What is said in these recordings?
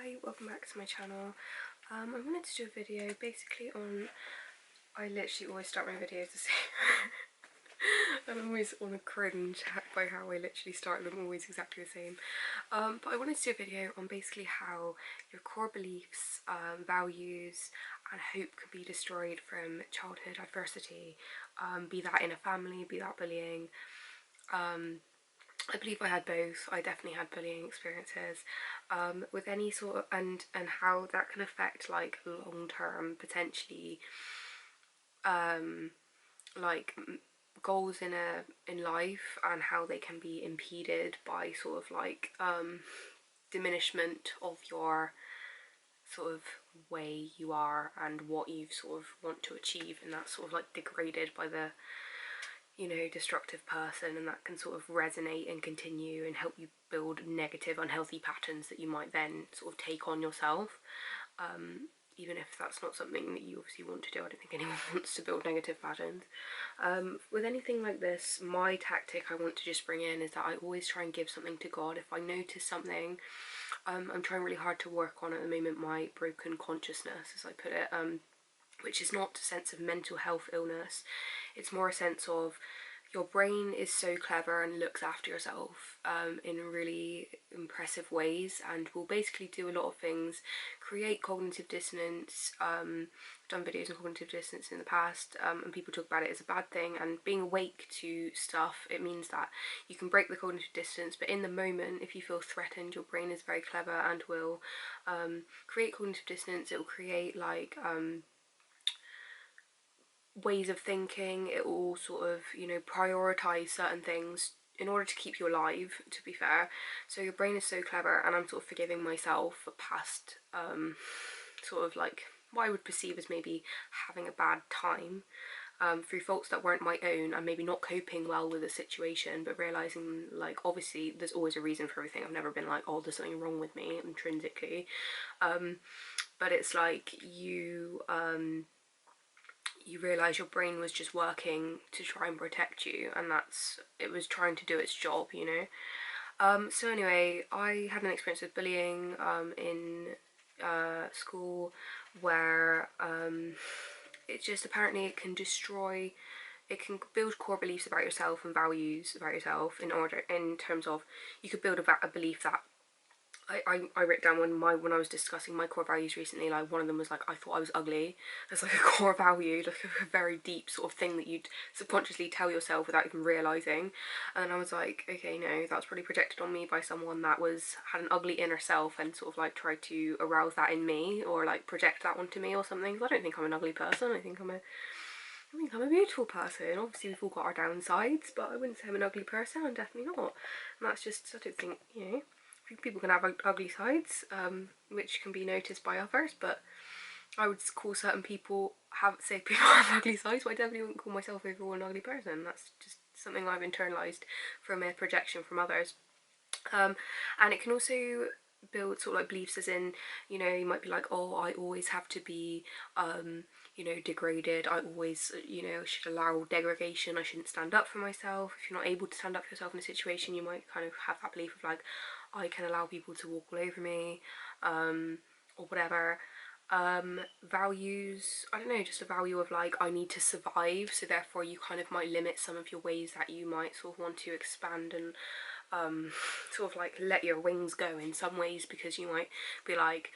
Hi, welcome back to my channel. I wanted to do a video basically on, I literally always start my videos the same. I'm always on a cringe by how I literally start them, always exactly the same. But I wanted to do a video on basically how your core beliefs, values and hope can be destroyed from childhood adversity, be that in a family, be that bullying. I believe I had both. I definitely had bullying experiences, with any sort of, and how that can affect like long term potentially, like goals in life, and how they can be impeded by sort of like diminishment of your sort of way you are and what you sort of want to achieve, and that's sort of like degraded by the destructive person, and that can sort of resonate and continue and help you build negative, unhealthy patterns that you might then sort of take on yourself. Even if that's not something that you obviously want to do. I don't think anyone wants to build negative patterns. With anything like this, my tactic I want to just bring in is that I always try and give something to God. If I notice something, I'm trying really hard to work on at the moment my broken consciousness, as I put it, which is not a sense of mental health illness. It's more a sense of your brain is so clever and looks after yourself in really impressive ways, and will basically do a lot of things, create cognitive dissonance. I've done videos on cognitive dissonance in the past, and people talk about it as a bad thing, and being awake to stuff, it means that you can break the cognitive dissonance, but in the moment, if you feel threatened, your brain is very clever and will create cognitive dissonance. It will create like ways of thinking. It will sort of, prioritize certain things in order to keep you alive, to be fair. So your brain is so clever, and I'm sort of forgiving myself for past sort of like what I would perceive as maybe having a bad time through faults that weren't my own, and maybe not coping well with the situation, but realizing like obviously there's always a reason for everything. I've never been like, oh, there's something wrong with me intrinsically, but it's like you realise your brain was just working to try and protect you, and it was trying to do its job, So anyway, I had an experience with bullying in school, where it just apparently it can build core beliefs about yourself and values about yourself, in terms of, you could build a belief that I wrote down when I was discussing my core values recently, like one of them was like, I thought I was ugly. That's like a core value, like a very deep sort of thing that you'd subconsciously tell yourself without even realising. And I was like, okay, no, that's probably projected on me by someone that had an ugly inner self and sort of like tried to arouse that in me, or like project that onto me or something. So I don't think I'm an ugly person. I think I'm a beautiful person. Obviously we've all got our downsides, but I wouldn't say I'm an ugly person. I'm definitely not. And that's just, I don't think, people can have ugly sides, which can be noticed by others, but I would call certain people people have ugly sides, but I definitely wouldn't call myself overall an ugly person. That's just something I've internalized from a projection from others. And it can also build sort of like beliefs, as in, you might be like, oh, I always have to be degraded. I always, should allow degradation. I shouldn't stand up for myself. If you're not able to stand up for yourself in a situation, you might kind of have that belief of like, I can allow people to walk all over me, or whatever. Values, I don't know, just a value of like, I need to survive, so therefore you kind of might limit some of your ways that you might sort of want to expand and sort of like let your wings go in some ways, because you might be like,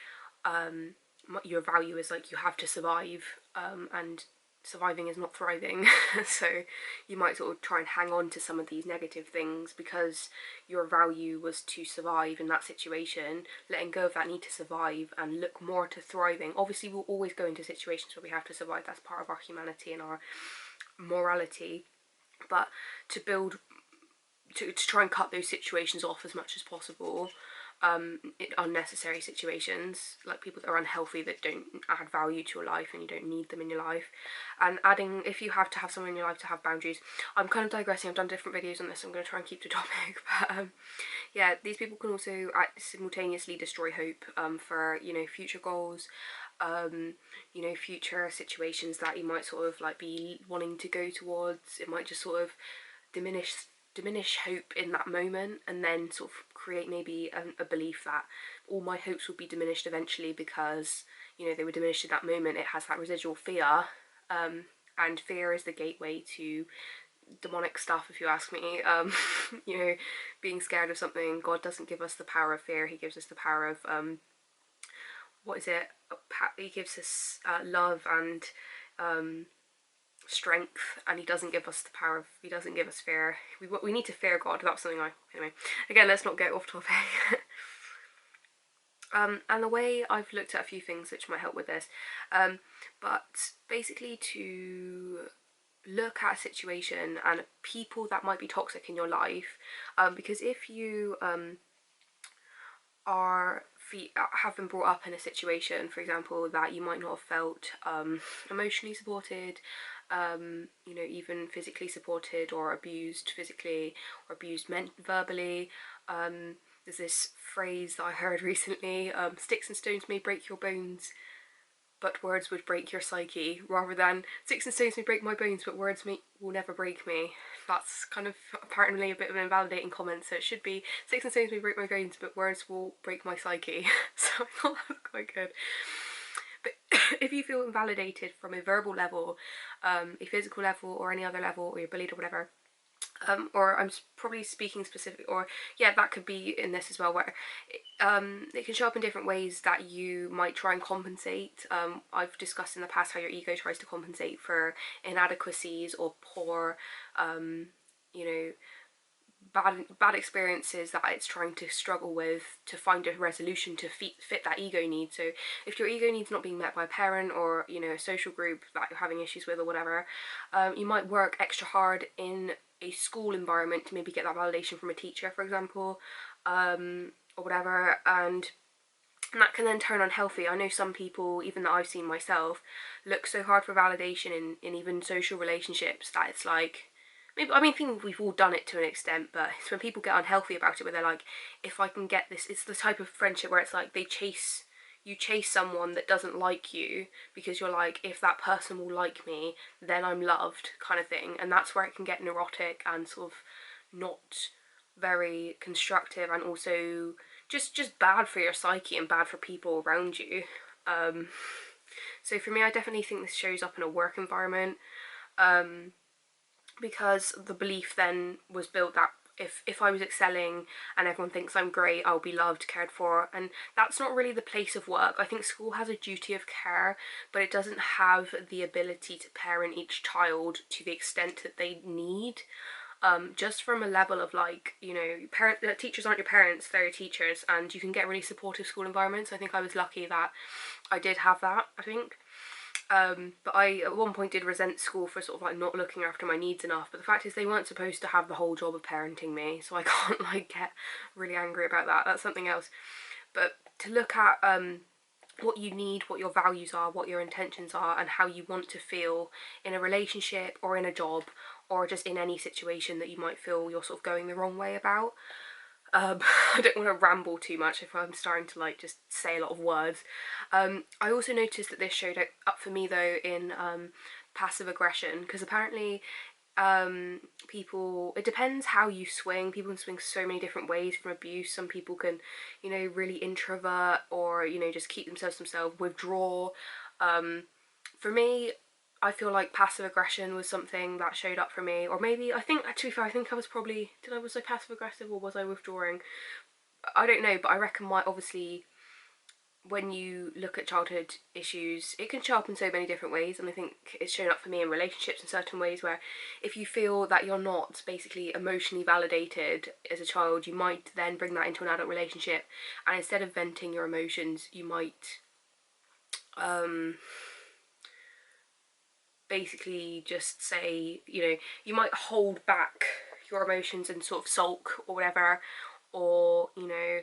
your value is like, you have to survive, and surviving is not thriving. So you might sort of try and hang on to some of these negative things because your value was to survive in that situation, letting go of that need to survive and look more to thriving. Obviously we'll always go into situations where we have to survive, that's part of our humanity and our morality, but to try and cut those situations off as much as possible, unnecessary situations, like people that are unhealthy, that don't add value to your life and you don't need them in your life. And if you have to have someone in your life to have boundaries. I'm kind of digressing, I've done different videos on this, I'm going to try and keep to topic, but yeah, these people can also simultaneously destroy hope for future goals, future situations that you might sort of like be wanting to go towards. It might just sort of diminish hope in that moment, and then sort of create maybe a belief that all my hopes will be diminished eventually because, you know, they were diminished in that moment. It has that residual fear, and fear is the gateway to demonic stuff, if you ask me. You know, being scared of something. God doesn't give us the power of fear. He gives us the power of what is it? He gives us love and strength, and he doesn't give us the power of, he doesn't give us fear. We need to fear God. That's something anyway, again, let's not get off topic. And the way I've looked at a few things which might help with this, but basically to look at a situation and people that might be toxic in your life, because if you have been brought up in a situation, for example, that you might not have felt emotionally supported, you know, even physically supported, or abused physically, or abused verbally. There's this phrase that I heard recently, sticks and stones may break your bones, but words would break your psyche, rather than sticks and stones may break my bones, but words will never break me. That's kind of apparently a bit of an invalidating comment, so it should be sticks and stones may break my bones, but words will break my psyche. So I thought that was quite good. But if you feel invalidated from a verbal level, a physical level, or any other level, or you're bullied or whatever, or I'm probably speaking specific, or yeah, that could be in this as well, where it can show up in different ways that you might try and compensate. I've discussed in the past how your ego tries to compensate for inadequacies or poor, you know, bad experiences that it's trying to struggle with, to find a resolution to fit that ego need. So if your ego need's not being met by a parent, or, you know, a social group that you're having issues with or whatever, you might work extra hard in a school environment to maybe get that validation from a teacher, for example, or whatever, and that can then turn unhealthy. I know some people, even that I've seen myself, look so hard for validation in even social relationships that it's like, maybe, I think we've all done it to an extent, but it's when people get unhealthy about it, where they're like, if I can get this, it's the type of friendship where it's like you chase someone that doesn't like you, because you're like, if that person will like me, then I'm loved, kind of thing. And that's where it can get neurotic and sort of not very constructive, and also just bad for your psyche and bad for people around you. So for me, I definitely think this shows up in a work environment, because the belief then was built that if I was excelling and everyone thinks I'm great, I'll be loved, cared for, and that's not really the place of work. I think school has a duty of care, but it doesn't have the ability to parent each child to the extent that they need. Just from a level of, like, you know, teachers aren't your parents, they're your teachers, and you can get really supportive school environments. I think I was lucky that I did have that, I think. But I at one point did resent school for sort of like not looking after my needs enough, but the fact is they weren't supposed to have the whole job of parenting me, so I can't like get really angry about that. That's something else. But to look at what you need, what your values are, what your intentions are, and how you want to feel in a relationship or in a job, or just in any situation that you might feel you're sort of going the wrong way about. I don't want to ramble too much if I'm starting to like just say a lot of words. I also noticed that this showed up for me though in passive aggression, because apparently people, it depends how you swing. People can swing so many different ways from abuse. Some people can, you know, really introvert, or, you know, just keep themselves to themselves, withdraw. For me, I feel like passive aggression was something that showed up for me, or maybe, I think, to be fair, I think I was probably, was I passive aggressive or was I withdrawing? I don't know, but I reckon obviously, when you look at childhood issues, it can show up in so many different ways, and I think it's shown up for me in relationships in certain ways, where if you feel that you're not basically emotionally validated as a child, you might then bring that into an adult relationship, and instead of venting your emotions, you might basically just say, you know, you might hold back your emotions and sort of sulk or whatever, or, you know,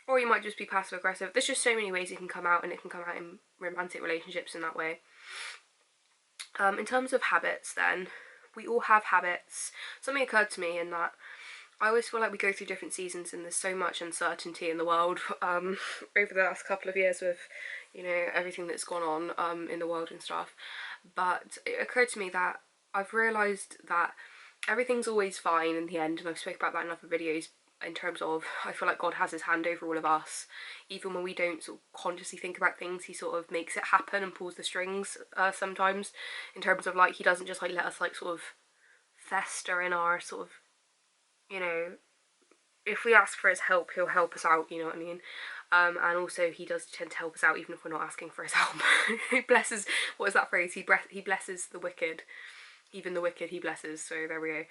or you might just be passive aggressive. There's just so many ways it can come out, and it can come out in romantic relationships in that way. In terms of habits then, we all have habits. Something occurred to me in that I always feel like we go through different seasons, and there's so much uncertainty in the world over the last couple of years with, you know, everything that's gone on in the world and stuff. But it occurred to me that I've realised that everything's always fine in the end, and I've spoken about that in other videos, in terms of, I feel like God has his hand over all of us. Even when we don't sort of consciously think about things, he sort of makes it happen and pulls the strings sometimes, in terms of like, he doesn't just like let us like sort of fester in our sort of, you know, if we ask for his help, he'll help us out, you know what I mean? And also he does tend to help us out even if we're not asking for his help. He blesses, what is that phrase? He blesses the wicked. Even the wicked he blesses, so there we go.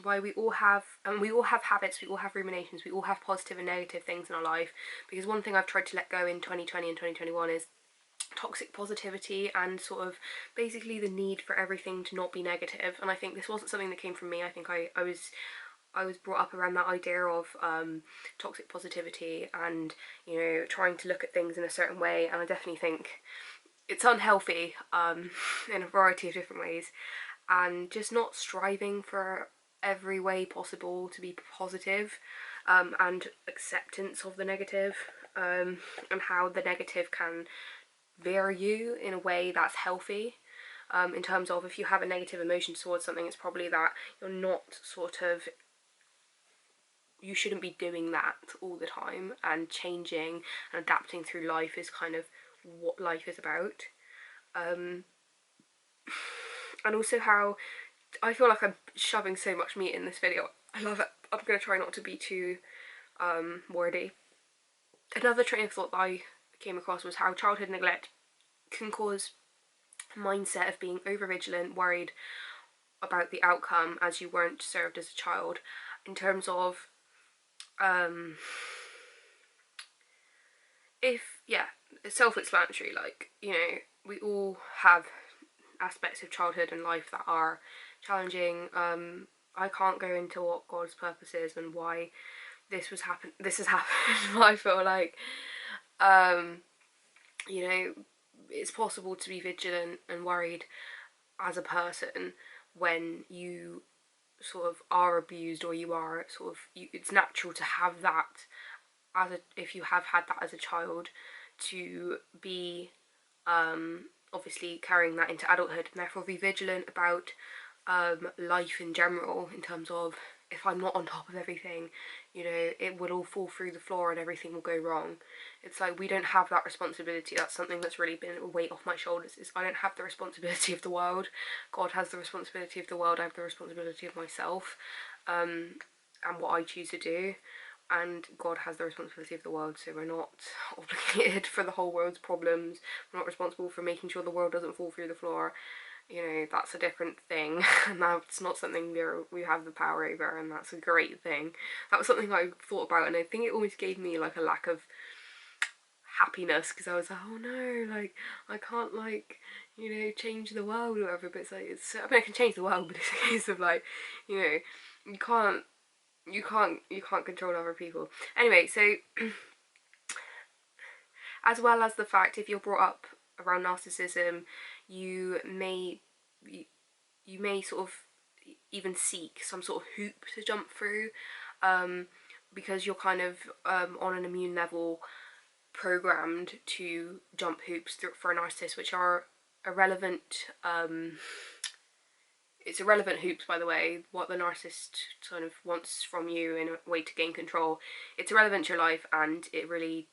Why we all have habits, we all have ruminations, we all have positive and negative things in our life, because one thing I've tried to let go in 2020 and 2021 is toxic positivity and sort of basically the need for everything to not be negative. And I think this wasn't something that came from me. I think I was brought up around that idea of toxic positivity and, you know, trying to look at things in a certain way, and I definitely think it's unhealthy in a variety of different ways, and just not striving for every way possible to be positive, and acceptance of the negative, and how the negative can veer you in a way that's healthy. In terms of, if you have a negative emotion towards something, it's probably that you're not sort of, you shouldn't be doing that all the time, and changing and adapting through life is kind of what life is about. And also how, I feel like I'm shoving so much meat in this video. I love it. I'm going to try not to be too wordy. Another train of thought that I came across was how childhood neglect can cause a mindset of being over vigilant, worried about the outcome as you weren't served as a child, in terms of it's self-explanatory, like, you know, we all have aspects of childhood and life that are challenging. I can't go into what God's purpose is and why this has happened, but I feel like, you know, it's possible to be vigilant and worried as a person when you sort of are abused, or you are sort of, it's natural to have that if you have had that as a child, to be obviously carrying that into adulthood, and therefore be vigilant about life in general, in terms of, if I'm not on top of everything, you know, it will all fall through the floor and everything will go wrong. It's like, we don't have that responsibility. That's something that's really been a weight off my shoulders, is I don't have the responsibility of the world. God has the responsibility of the world. I have the responsibility of myself, and what I choose to do. And God has the responsibility of the world, so we're not obligated for the whole world's problems. We're not responsible for making sure the world doesn't fall through the floor. You know, that's a different thing, and that's not something we have the power over, and that's a great thing. That was something I thought about, and I think it almost gave me like a lack of happiness, because I was like, oh no, like, I can't, like, you know, change the world or whatever. But it's like, I mean, I can change the world, but it's a case of like, you know, you can't control other people. Anyway, so as well as the fact, if you're brought up around narcissism, you may sort of even seek some sort of hoop to jump through, because you're kind of on an immune level programmed to jump hoops for a narcissist, which are irrelevant. It's irrelevant hoops, by the way, what the narcissist sort of wants from you in a way to gain control. It's irrelevant to your life, and it really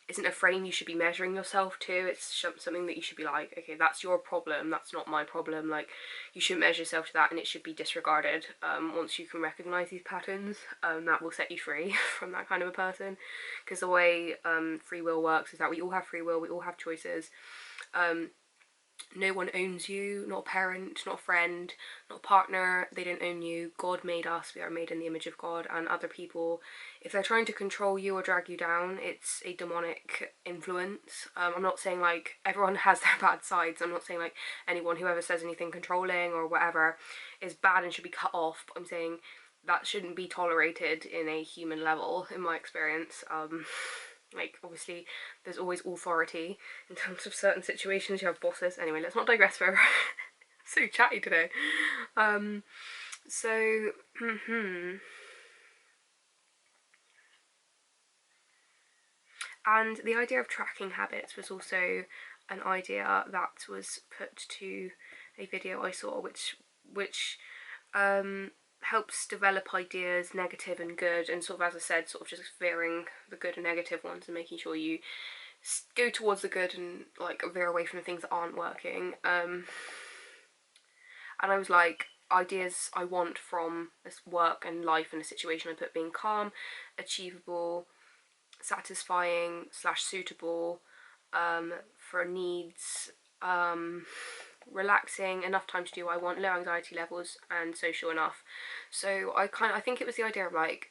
isn't a frame you should be measuring yourself to. It's something that you should be like, okay, that's your problem, that's not my problem. Like, you shouldn't measure yourself to that, and it should be disregarded. Once you can recognise these patterns, that will set you free from that kind of a person. Because the way free will works is that we all have free will, we all have choices. No one owns you, not a parent, not a friend, not a partner. They don't own you. God made us. We are made in the image of God. And other people, if they're trying to control you or drag you down, it's a demonic influence. I'm not saying like everyone has their bad sides. I'm not saying like anyone who ever says anything controlling or whatever is bad and should be cut off. But I'm saying that shouldn't be tolerated in a human level, in my experience. Like, obviously, there's always authority in terms of certain situations. You have bosses. Anyway, let's not digress further. So chatty today. And the idea of tracking habits was also an idea that was put to a video I saw, which helps develop ideas, negative and good, and sort of, as I said, sort of just veering the good and negative ones and making sure you go towards the good and like veer away from the things that aren't working. And I was like, ideas I want from this work and life and a situation, I put being calm, achievable, satisfying / suitable, for needs, relaxing, enough time to do what I want, low anxiety levels, and social enough. So I think it was the idea of like,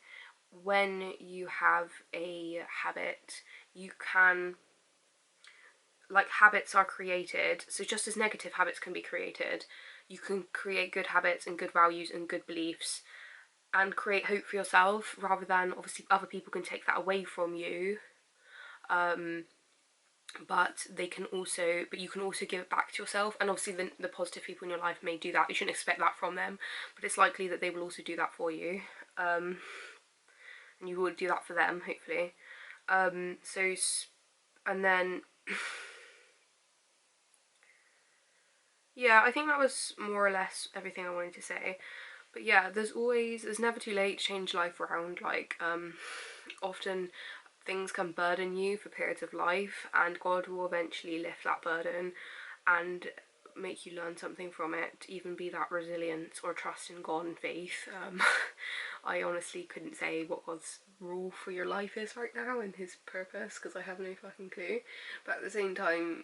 when you have a habit, you can, like, habits are created, so just as negative habits can be created, you can create good habits and good values and good beliefs and create hope for yourself, rather than obviously other people can take that away from you. But you can also give it back to yourself, and obviously the positive people in your life may do that. You shouldn't expect that from them, but it's likely that they will also do that for you, and you will do that for them, hopefully. And then yeah, I think that was more or less everything I wanted to say. But yeah, there's never too late to change life around. Like, often things can burden you for periods of life, and God will eventually lift that burden and make you learn something from it, even be that resilience or trust in God and faith. I honestly couldn't say what God's rule for your life is right now and his purpose, because I have no fucking clue. But at the same time,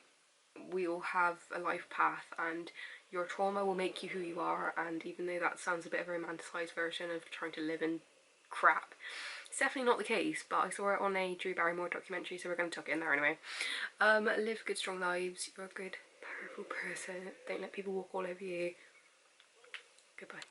we all have a life path, and your trauma will make you who you are. And even though that sounds a bit of a romanticised version of trying to live in crap, it's definitely not the case. But I saw it on a Drew Barrymore documentary, so we're going to tuck it in there anyway. Live good, strong lives. You're a good, powerful person. Don't let people walk all over you. Goodbye.